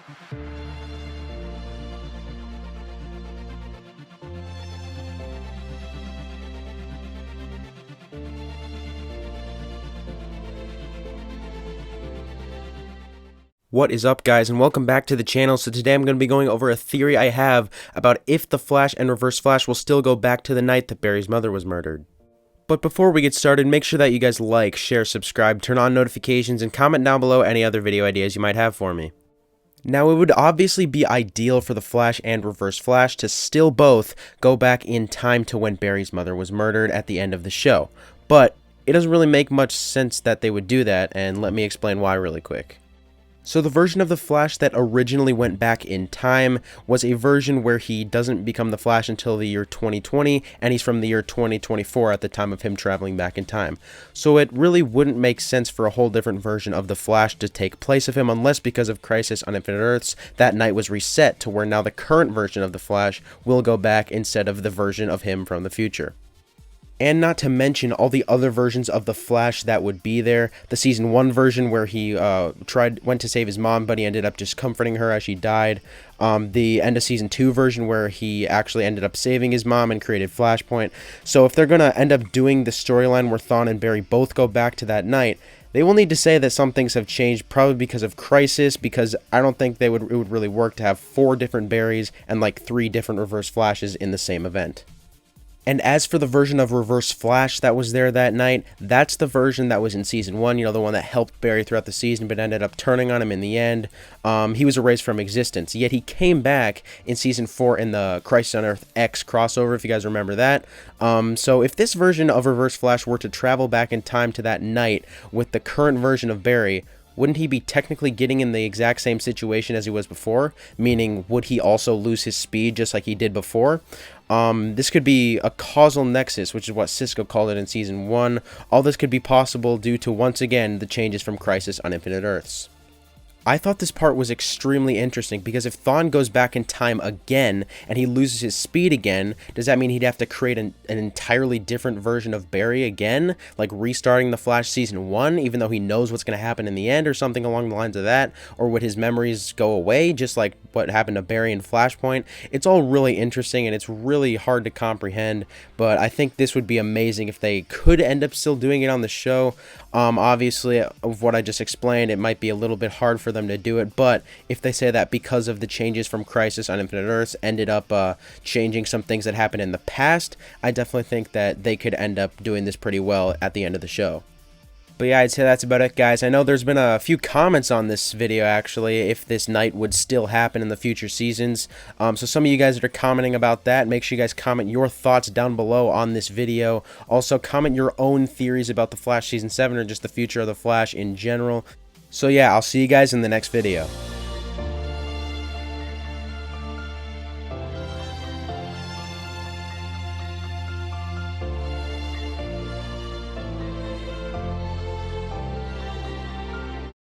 What is up, guys, and welcome back to the channel. So today I'm going to be going over a theory I have about if the Flash and Reverse Flash will still go back to the night that Barry's mother was murdered. But before we get started, make sure that you guys like, share, subscribe, turn on notifications, and comment down below any other video ideas you might have for me. Now, it would obviously be ideal for the Flash and Reverse Flash to still both go back in time to when Barry's mother was murdered at the end of the show. But it doesn't really make much sense that they would do that, and let me explain why really quick. So the version of the Flash that originally went back in time was a version where he doesn't become the Flash until the year 2020, and he's from the year 2024 at the time of him traveling back in time. So it really wouldn't make sense for a whole different version of the Flash to take place of him, unless because of Crisis on Infinite Earths, that night was reset to where now the current version of the Flash will go back instead of the version of him from the future. And not to mention all the other versions of the Flash that would be there. The season 1 version where he went to save his mom, but he ended up just comforting her as she died. The end of season 2 version where he actually ended up saving his mom and created Flashpoint. So if they're going to end up doing the storyline where Thawne and Barry both go back to that night, they will need to say that some things have changed, probably because of Crisis, because I don't think it would really work to have 4 different Barrys and like 3 different Reverse Flashes in the same event. And as for the version of Reverse Flash that was there that night, that's the version that was in Season 1, you know, the one that helped Barry throughout the season but ended up turning on him in the end. He was erased from existence, yet he came back in Season 4 in the Crisis on Earth X crossover, if you guys remember that. So if this version of Reverse Flash were to travel back in time to that night with the current version of Barry, wouldn't he be technically getting in the exact same situation as he was before? Meaning, would he also lose his speed just like he did before? This could be a causal nexus, which is what Cisco called it in Season 1. All this could be possible due to, once again, the changes from Crisis on Infinite Earths. I thought this part was extremely interesting because if Thawne goes back in time again and he loses his speed again, does that mean he'd have to create an entirely different version of Barry again? Like restarting the Flash Season 1 even though he knows what's going to happen in the end or something along the lines of that? Or would his memories go away just like what happened to Barry in Flashpoint? It's all really interesting and it's really hard to comprehend, but I think this would be amazing if they could end up still doing it on the show. Obviously, of what I just explained, it might be a little bit hard for them to do it, but if they say that because of the changes from Crisis on Infinite Earths ended up changing some things that happened in the past, I definitely think that they could end up doing this pretty well at the end of the show. But yeah, I'd say that's about it, guys. I know there's been a few comments on this video, actually, if this night would still happen in the future seasons. So some of you guys that are commenting about that, make sure you guys comment your thoughts down below on this video. Also, comment your own theories about The Flash Season 7 or just the future of The Flash in general. So yeah, I'll see you guys in the next video.